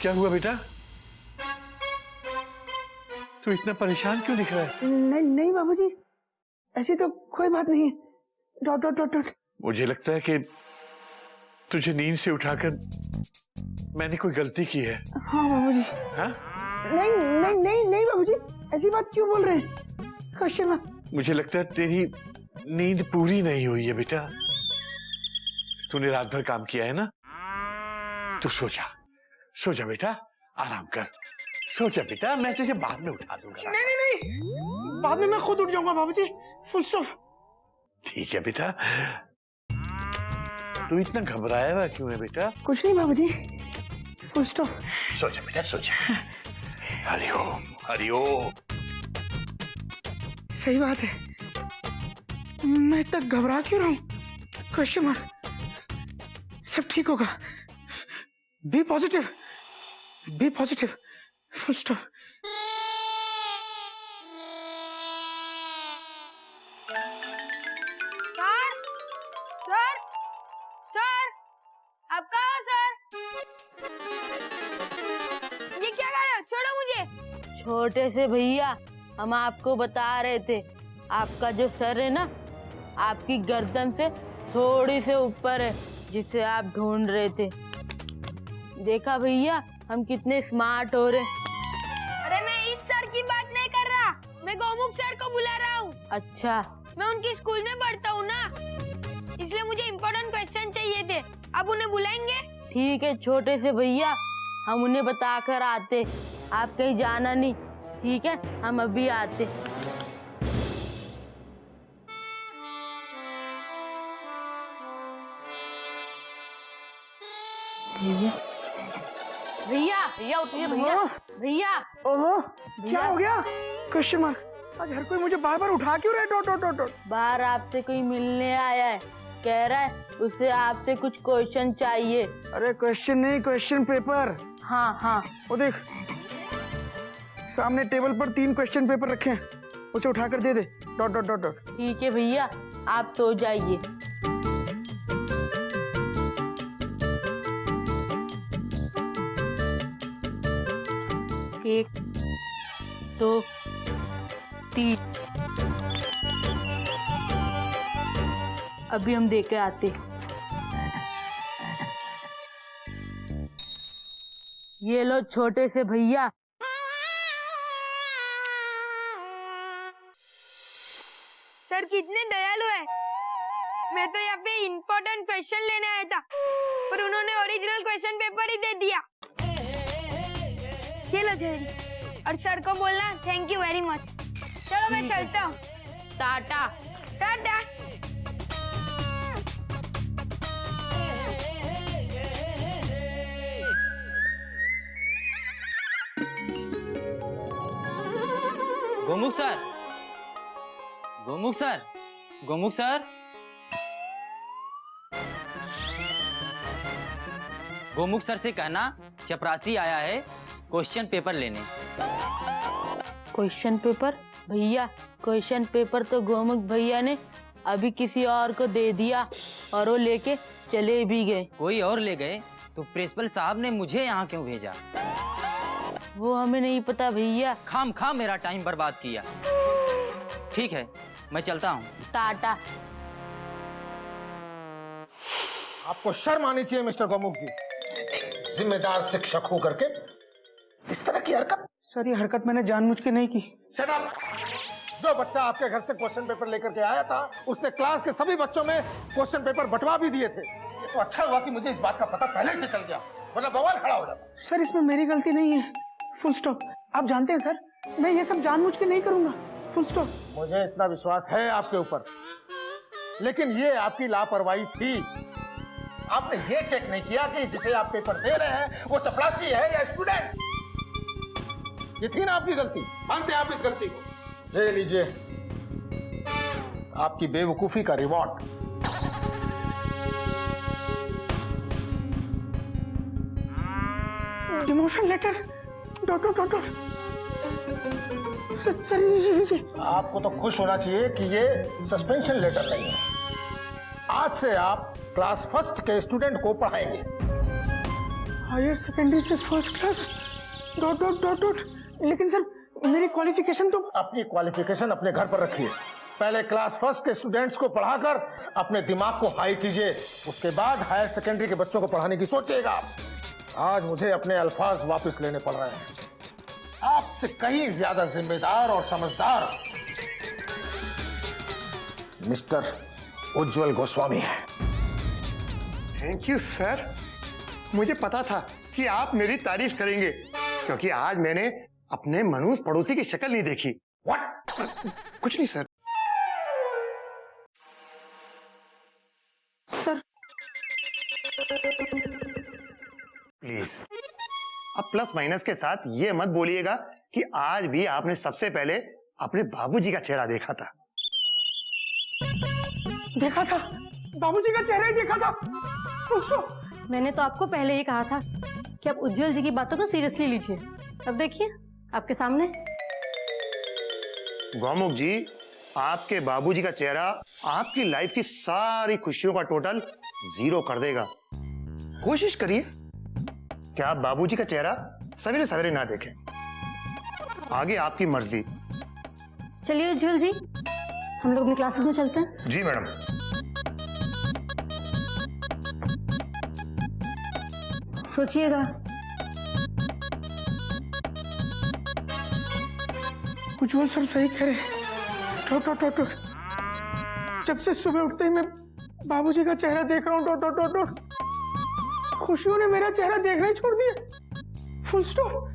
क्या हुआ बेटा? तू इतना परेशान क्यों दिख रहा है? नहीं नहीं बाबूजी, ऐसी तो कोई बात नहीं है। Dot dot dot dot. मुझे लगता है कि तुझे नींद से उठाकर मैंने कोई गलती की है। हाँ बाबूजी। हाँ? नहीं नहीं नहीं नहीं बाबूजी, ऐसी बात क्यों बोल रहे हैं? Question mark. मुझे लगता है तेरी नींद पूरी नहीं हुई है बेटा। तूने रात भर काम किया है ना? तू सो जा, सो जा बेटा, आराम कर। सो जा बेटा, मैं तुझे बाद में उठा दूंगा। नहीं नहीं नहीं, बाद में मैं खुद उठ जाऊंगा बाबूजी, फुल स्टॉप। ठीक है बेटा। तू इतना घबराया हुआ क्यों है बेटा? कुछ नहीं बाबूजी, फुल स्टॉप। सो जा बेटा, सो जा। हरिओम हरिओम। सही बात है, मैं इतना घबरा क्यों रहा हूँ? Question mark. सब ठीक होगा। Be positive, be positive, full stop. Sir, sir, आप कहाँ हो सर? ये क्या कर रहे हो? छोड़ो मुझे। छोटे से भैया, हम आपको बता रहे थे, आपका जो सर है ना, आपकी गर्दन से थोड़ी से ऊपर है, जिसे आप ढूंढ रहे थे। देखा भैया, हम कितने स्मार्ट हो रहे। अरे मैं इस सर की बात नहीं कर रहा, मैं गौमुख सर को बुला रहा हूँ। अच्छा, मैं उनकी स्कूल में पढ़ता हूँ ना, इसलिए मुझे इम्पोर्टेंट क्वेश्चन चाहिए थे। आप उन्हें बुलाएंगे? ठीक है छोटे से भैया, हम उन्हें बता कर आते। आप कहीं जाना नहीं, ठीक है? हम अभी आते। भैया भैया भैया उठिए भैया। भैया ओहो, भैया। क्या हो गया? Question mark. आज हर कोई मुझे बार बार उठा क्यों रहा है? Dot dot dot dot. बाहर आपसे कोई मिलने आया है, कह रहा है उसे आपसे कुछ क्वेश्चन चाहिए। अरे क्वेश्चन नहीं, क्वेश्चन पेपर। हाँ हाँ, वो देख, सामने टेबल पर 3 क्वेश्चन पेपर रखे हैं, उसे उठाकर दे दे। Dot dot dot dot. ठीक है भैया, आप सो जाइए। एक, 2, 3। अभी हम देके आते। ये लो छोटे से भैया। सर कितने दयालु है। मैं तो यहाँ पे इम्पोर्टेंट क्वेश्चन लेने आया था, पर उन्होंने ओरिजिनल क्वेश्चन पेपर ही दे दिया। चलो जल्दी, और सर को बोलना थैंक यू वेरी मच। चलो मैं चलता हूँ। Tata. Tata. Gomukh sir, Gomukh sir, Gomukh sir, Gomukh sir से कहना चपरासी आया है क्वेश्चन पेपर लेने। Question paper? भैया, क्वेश्चन पेपर तो गोमुख भैया ने अभी किसी और को दे दिया और वो लेके चले भी गए। कोई और ले गए तो प्रिंसिपल साहब ने मुझे यहाँ क्यों भेजा? वो हमें नहीं पता भैया। खाम खाम मेरा टाइम बर्बाद किया। ठीक है, मैं चलता हूँ। टाटा। आपको शर्म आनी चाहिए मिस्टर गोमुख जी, जिम्मेदार शिक्षक हो करके इस तरह की हरकत। सर, ये हरकत मैंने जानबूझ के नहीं की। Shut up! जो बच्चा आपके घर से क्वेश्चन पेपर लेकर के आया था, उसने क्लास के सभी बच्चों में क्वेश्चन पेपर बंटवा भी दिए थे। ये तो अच्छा हुआ कि मुझे इस बात का पता पहले से चल गया, वरना बवाल खड़ा हो जाता। सर, इसमें मेरी गलती नहीं है, फुल स्टॉप। आप जानते हैं सर, मैं ये सब जानबूझ के नहीं करूंगा, फुल स्टॉप। मुझे इतना विश्वास है आपके ऊपर, लेकिन ये आपकी लापरवाही थी। आपने ये चेक नहीं किया कि जिसे आप पेपर दे रहे हैं वो चपरासी है या स्टूडेंट। ये थी ना आपकी गलती, मानते हैं आप इस गलती को? ये लीजिए आपकी बेवकूफी का reward. Demotion letter. Dot dot dot dot. Sir ji, आपको तो खुश होना चाहिए कि ये सस्पेंशन लेटर नहीं है। आज से आप क्लास फर्स्ट के स्टूडेंट को पढ़ाएंगे। हायर सेकेंडरी से first class dot dot dot dot. लेकिन सर मेरी क्वालिफिकेशन तो। अपनी क्वालिफिकेशन अपने घर पर रखिए। पहले क्लास फर्स्ट के स्टूडेंट्स को पढ़ाकर अपने दिमाग को हाई कीजिए, उसके बाद हायर सेकेंडरी के बच्चों को पढ़ाने की सोचिएगा। आज मुझे अपने अल्फाज वापस लेने पड़ रहे हैं। आपसे कहीं ज्यादा जिम्मेदार और समझदार मिस्टर उज्जवल गोस्वामी है। Thank you sir. मुझे पता था कि आप मेरी तारीफ करेंगे, क्योंकि आज मैंने अपने मनुष्य पड़ोसी की शक्ल नहीं देखी। व्हाट? कुछ नहीं सर। सर प्लीज अब प्लस माइनस के साथ ये मत बोलिएगा कि आज भी आपने सबसे पहले अपने बाबूजी का चेहरा देखा था। देखा था, बाबूजी का चेहरा ही देखा था। मैंने तो आपको पहले ही कहा था कि आप उज्जवल जी की बातों को सीरियसली लीजिए। अब देखिए आपके सामने। गौमुख जी, आपके बाबूजी का चेहरा आपकी लाइफ की सारी खुशियों का टोटल 0 कर देगा। कोशिश करिए कि आप बाबूजी का चेहरा सवेरे सवेरे ना देखें। आगे आपकी मर्जी। चलिए उज्जवल जी, हम लोग अपनी क्लासेस में चलते हैं। जी मैडम। सोचिएगा। उज्जवल सर सही कह रहे। Dot dot dot dot. जब से सुबह उठते ही मैं बाबूजी का चेहरा देख रहा हूँ। Dot dot dot dot. खुशियों ने मेरा चेहरा देखना ही छोड़ दिया। Full stop.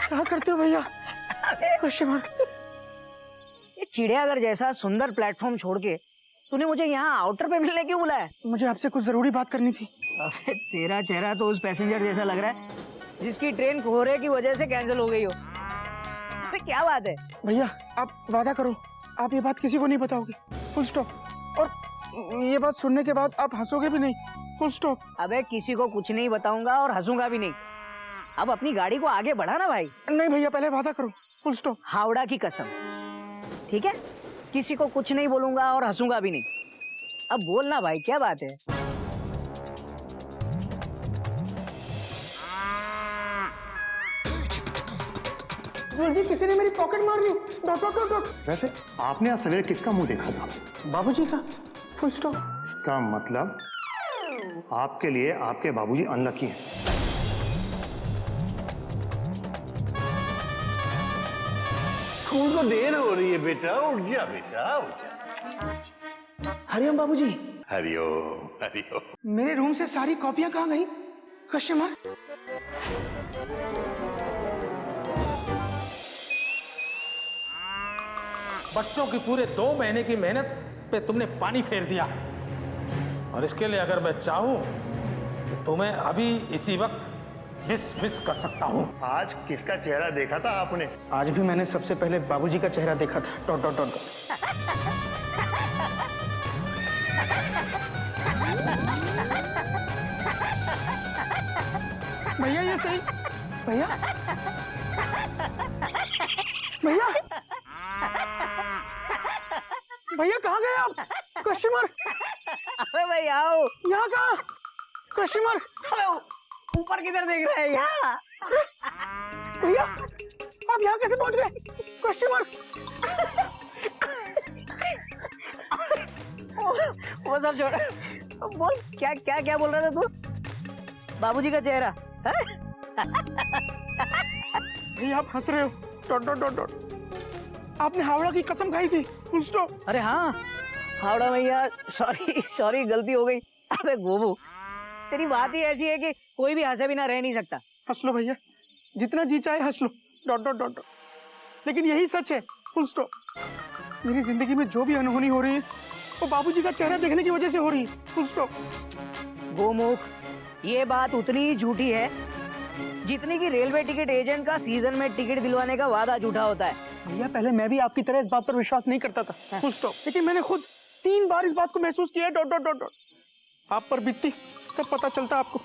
क्या करते हो भैया? Question mark. ये चिड़ियाघर जैसा सुंदर प्लेटफॉर्म छोड़ के तूने मुझे यहाँ आउटर पे मिलने क्यों बुलाया? मुझे आपसे कुछ जरूरी बात करनी थी। अबे तेरा चेहरा तो उस पैसेंजर जैसा लग रहा है जिसकी ट्रेन कोहरे की वजह से कैंसिल हो गई हो। अबे क्या बात है? भैया आप वादा करो, आप ये बात किसी को नहीं बताओगे। Full stop. और ये बात सुनने के बाद आप हंसोगे भी नहीं। Full stop. अबे किसी को कुछ नहीं बताऊंगा और हंसूंगा भी नहीं। अब अपनी गाड़ी को आगे बढ़ा ना भाई। नहीं भैया, पहले वादा करो। Full stop. हावड़ा की कसम, ठीक है? किसी को कुछ नहीं बोलूंगा और हंसूंगा भी नहीं। अब बोलना भाई, क्या बात है? जी किसी ने मेरी पॉकेट मार दी। Dot dot dot dot. वैसे आपने आज सवेरे किसका मुंह देखा था? बाबूजी का। Full stop. इसका मतलब आपके लिए आपके बाबूजी अनलकी हैं। स्कूल को देर हो रही है बेटा, उठ जा बेटा, उठ जा। हरिओम बाबूजी। हरिओम हरिओम। मेरे रूम से सारी कॉपियां कहाँ गई? Question mark. बच्चों की पूरे 2 महीने की मेहनत पे तुमने पानी फेर दिया, और इसके लिए अगर मैं चाहूं तो तुम्हें अभी इसी वक्त मिस कर सकता हूं। आज किसका चेहरा देखा था आपने? आज भी मैंने सबसे पहले बाबूजी का चेहरा देखा था। Dot dot dot. भैया ये सही। भैया भैया भैया कहाँ गए आप? Question mark. अबे भाई आओ। यहाँ कहाँ? Question mark. हेलो, ऊपर किधर देख रहे हैं? यहाँ। भैया आप यहाँ कैसे पहुँच गए? Question mark. वो सब छोड़, बोल क्या क्या क्या बोल रहा था तू? बाबूजी का चेहरा है? भैया आप हंस रहे हो। Dot dot dot dot. आपने हावड़ा की कसम खाई थी। Full stop. अरे हाँ, हावड़ा भैया, सॉरी गलती हो गई। अबे गोबू, तेरी बात ही ऐसी है कि कोई भी हंसे बिना रह नहीं सकता। हंस लो भैया, जितना जी चाहे हंस लो। Dot dot dot. लेकिन यही सच है। Full stop. मेरी जिंदगी में जो भी अनहोनी हो रही है वो बाबूजी का चेहरा देखने की वजह से हो रही है। Full stop. गोमुख, ये बात उतनी ही झूठी है जितनी कि रेलवे टिकट एजेंट का सीजन में टिकट दिलवाने का वादा झूठा होता है। भैया पहले मैं भी आपकी तरह इस बात पर विश्वास नहीं करता था। Full stop. लेकिन मैंने खुद 3 बार इस बात को महसूस किया है। Dot dot dot dot. आप पर बीतती तब पता चलता आपको।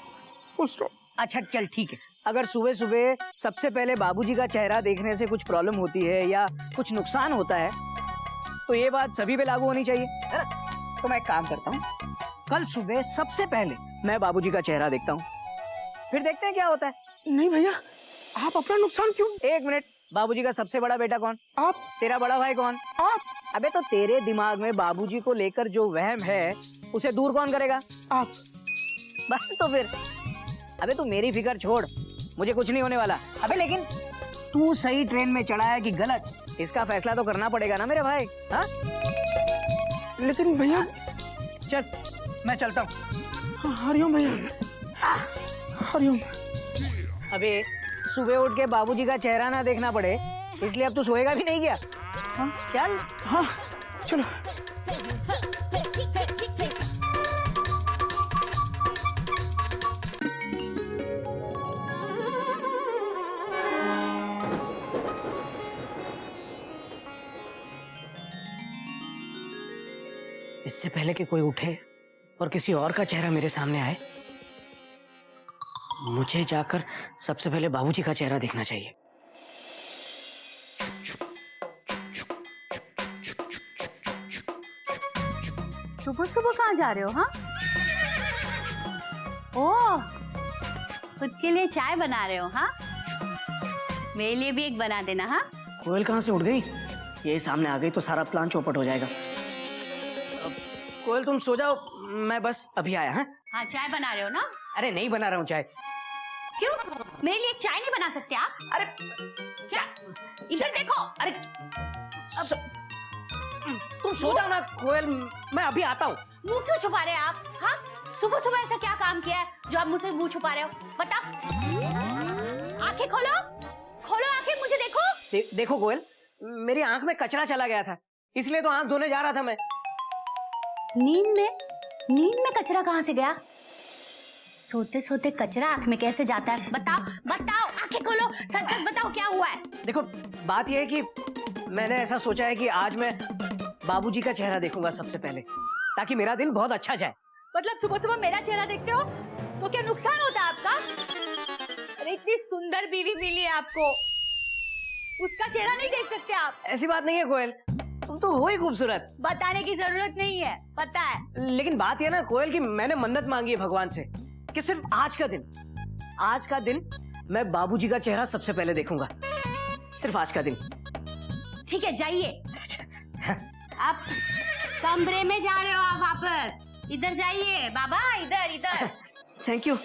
Full stop. अच्छा चल ठीक है, अगर सुबह सुबह सबसे पहले बाबूजी का चेहरा देखने से कुछ प्रॉब्लम होती है या कुछ नुकसान होता है तो ये बात सभी पे लागू होनी चाहिए, है ना? तो मैं एक काम करता हूँ, कल सुबह सबसे पहले मैं बाबूजी का चेहरा देखता हूँ, फिर देखते हैं क्या होता है। नहीं भैया, आप अपना नुकसान क्यों? एक मिनट, बाबूजी का सबसे बड़ा बेटा कौन? आप। तेरा बड़ा भाई कौन? आप। अबे तो तेरे दिमाग में बाबूजी को लेकर जो वहम है उसे दूर कौन करेगा? आप। बस तो फिर, अबे तू मेरी फिक्र छोड़, मुझे कुछ नहीं होने वाला। अबे लेकिन तू सही ट्रेन में चढ़ा है कि गलत, इसका फैसला तो करना पड़ेगा ना मेरे भाई। हाँ लेकिन भैया, चल मैं चलता हूँ। हरिओम भैया, हरिओम। अबे सुबह उठ के बाबूजी का चेहरा ना देखना पड़े इसलिए अब तू सोएगा भी नहीं क्या? हाँ चल। हाँ चलो। इससे पहले कि कोई उठे और किसी और का चेहरा मेरे सामने आए, मुझे जाकर सबसे पहले बाबूजी का चेहरा देखना चाहिए। सुबह सुबह कहाँ जा रहे हो? हाँ, ओह, खुद के लिए चाय बना रहे हो? हाँ, मेरे लिए भी एक बना देना। हाँ, कोयल कहाँ से उड़ गई? ये सामने आ गई तो सारा प्लान चौपट हो जाएगा। कोयल तुम सो जाओ, मैं बस अभी आया। हाँ हाँ, चाय बना रहे हो ना? अरे नहीं बना रहा हूँ चाय। क्यों, मेरे लिए चाय नहीं बना सकते आप? अरे क्या, इधर देखो। अरे तुम सो जाओ ना कोयल, मैं अभी आता हूँ। मुंह क्यों छुपा रहे हैं आप? हाँ, सुबह सुबह ऐसा क्या काम किया है जो आप मुझसे मुंह छुपा रहे हो? बता, आंखें खोलो, खोलो आंखें, मुझे देखो। देखो कोयल, मेरी आंख में कचरा चला गया था, इसलिए तो आंख धोने जा रहा था मैं। नींद में कचरा कहाँ से गया? सोते सोते कचरा आंख में कैसे जाता है? बताओ बताओ, आंखें खोलो, सच सच बताओ क्या हुआ है? देखो बात यह है कि मैंने ऐसा सोचा है कि आज मैं बाबूजी का चेहरा देखूंगा सबसे पहले, ताकि मेरा दिन बहुत अच्छा जाए। मतलब सुबह सुबह मेरा चेहरा देखते हो तो क्या नुकसान होता है आपका? अरे इतनी सुंदर बीवी मिली है आपको, उसका चेहरा नहीं देख सकते आप? ऐसी बात नहीं है कोयल, तुम तो हो ही खूबसूरत। बताने की जरूरत नहीं है, पता है। लेकिन बात यह ना कोयल कि मैंने मन्नत मांगी है भगवान से कि सिर्फ आज का दिन मैं बाबूजी का चेहरा सबसे पहले देखूंगा, सिर्फ आज का दिन। ठीक है, जाइए। आप कमरे में जा रहे हो, आप वापस इधर जाइए बाबा, इधर इधर। Thank you.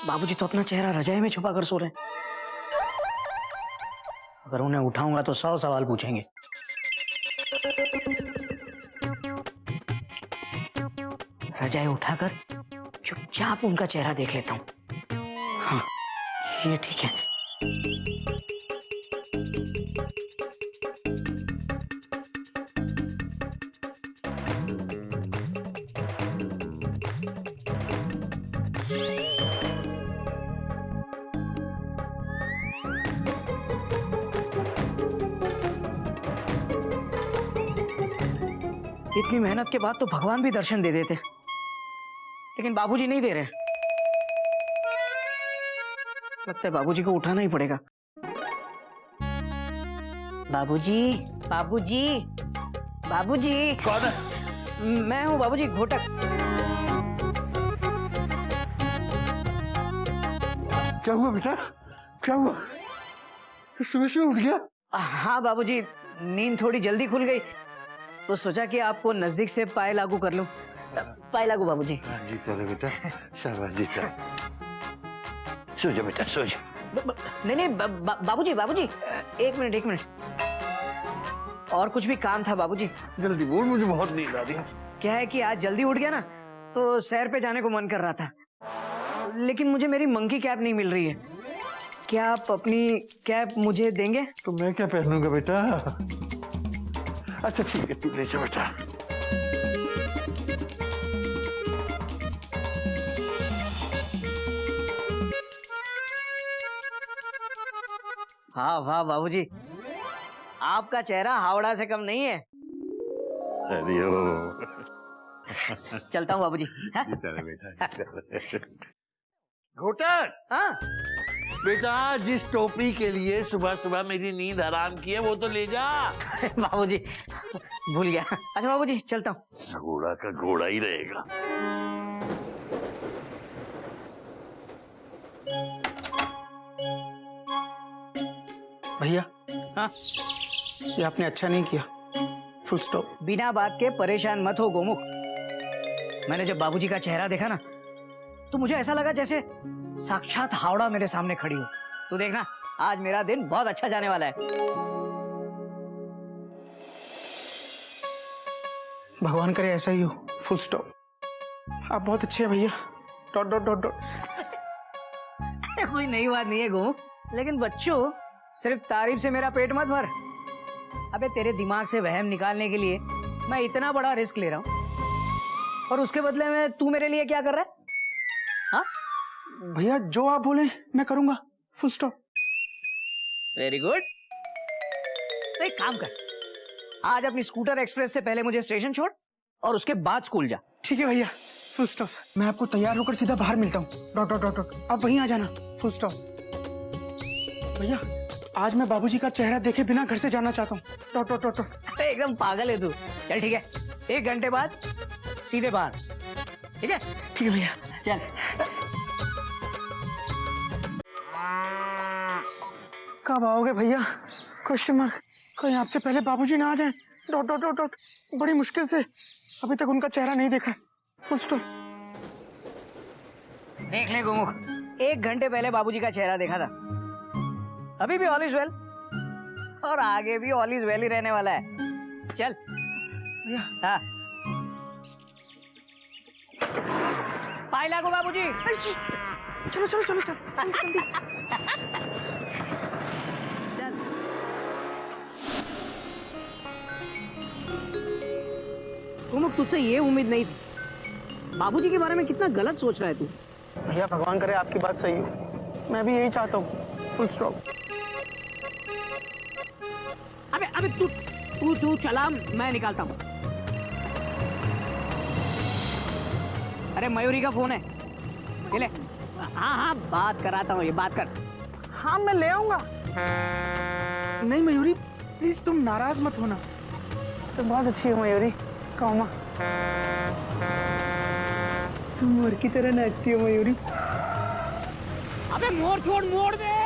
बाबूजी तो अपना चेहरा रजाई में छुपा कर सो रहे हैं। अगर उन्हें उठाऊंगा तो 100 सवाल पूछेंगे। रजाई उठाकर चुपचाप उनका चेहरा देख लेता हूँ। हाँ, ये ठीक है। इतनी मेहनत के बाद तो भगवान भी दर्शन दे देते, लेकिन बाबूजी नहीं दे रहे। लगता है बाबूजी को उठाना ही पड़ेगा। बाबूजी, बाबूजी, बाबूजी। कौन है? मैं हूँ बाबूजी, घोटक। क्या हुआ बेटा, क्या हुआ? तो सुबह से उठ गया? हाँ बाबूजी, नींद थोड़ी जल्दी खुल गई तो सोचा कि आपको नजदीक से पाए लागू कर लूं। पाए लागू बाबूजी। हाँ जी चलो बेटा, शाबाश जी, सो जा बेटा, सो जा। नहीं बाबूजी, बाबूजी एक मिनट। और कुछ भी काम था बाबूजी। जल्दी बोल, मुझे बहुत नींद आ रही है। क्या है कि आज जल्दी उठ गया ना तो सैर पे जाने को मन कर रहा था, लेकिन मुझे मेरी मंकी कैप नहीं मिल रही है। क्या आप अपनी कैप मुझे देंगे? तो मैं क्या पहनूंगा बेटा? अच्छा ठीक है, तू ले जा बेटा। हाँ वाह बाबूजी, आपका चेहरा हावड़ा से कम नहीं है। अरे ओ चलता हूँ बाबूजी। हाँ? बेटा घोटक, हाँ बेटा जिस टोपी के लिए सुबह सुबह मेरी नींद हराम की है वो तो ले जा। बाबूजी भूल गया। अच्छा बाबूजी चलता हूँ। घोड़ा का घोड़ा ही रहेगा। भैया हाँ ये आपने अच्छा नहीं किया, फुल स्टॉप। बिना बात के परेशान मत हो गोमुख। मैंने जब बाबूजी का चेहरा देखा ना तो मुझे ऐसा लगा जैसे साक्षात हावड़ा मेरे सामने खड़ी हो। तू देखना आज मेरा दिन बहुत अच्छा जाने वाला है। भगवान करे ऐसा ही हो, फुल स्टॉप। आप बहुत अच्छे हैं भैया, डॉट डॉट डॉट डॉट। कोई नई बात नहीं है गोमुख, लेकिन बच्चों सिर्फ तारीफ से मेरा पेट मत भर। अबे तेरे दिमाग से वहम निकालने के लिए मैं इतना बड़ा रिस्क ले रहा हूँ और उसके बदले में तू मेरे लिए क्या कर रहा है? हाँ भैया जो आप बोले मैं करूंगा, फुल स्टॉप। Very good. तो एक काम कर, आज अपनी स्कूटर एक्सप्रेस से पहले मुझे स्टेशन छोड़ और उसके बाद स्कूल जा। ठीक है भैया, फुल स्टॉप। मैं आपको तैयार होकर सीधा बाहर मिलता हूँ, डॉट डॉट डॉट डॉट। आप वहीं आ जाना, फुल स्टॉप। भैया आज मैं बाबूजी का चेहरा देखे बिना घर से जाना चाहता हूँ, डॉट डॉट डॉट डॉट। एकदम पागल है तू। चल ठीक है, 1 घंटे बाद सीधे बाहर। ठीक है? ठीक है भैया। चल। कब आओगे भैया? Question mark. कहीं आपसे पहले बाबूजी ना आ जाएं, डॉट डॉट डॉट डॉट। बड़ी मुश्किल से अभी तक उनका चेहरा नहीं देखा, फुल स्टॉप। देख ले गोमुख, 1 घंटे पहले बाबूजी का चेहरा देखा था। अभी भी ऑल इज वेल और आगे भी ऑल इज वेल ही रहने वाला है। चल भैया हाँ पाई लागो बाबूजी। चलो चलो चलो चलो जल्दी। चल। गोमुख तुझसे ये उम्मीद नहीं थी। बाबूजी के बारे में कितना गलत सोच रहा है तू। भैया भगवान करे आपकी बात सही हो, मैं भी यही चाहता हूँ, फुल स्टॉप। अबे अबे तू तू तू चला, मैं निकालता हूँ। अरे मयूरी का फोन है, ये ले। हाँ हाँ बात कराता हूँ, ये बात कर। हाँ मैं ले आऊंगा। नहीं मयूरी प्लीज तुम नाराज मत होना, तुम बहुत अच्छी हो मयूरी। कौमा तुम मोर की तरह नाचती हो मयूरी। अबे मोड़ छोड़ मोड़ दे।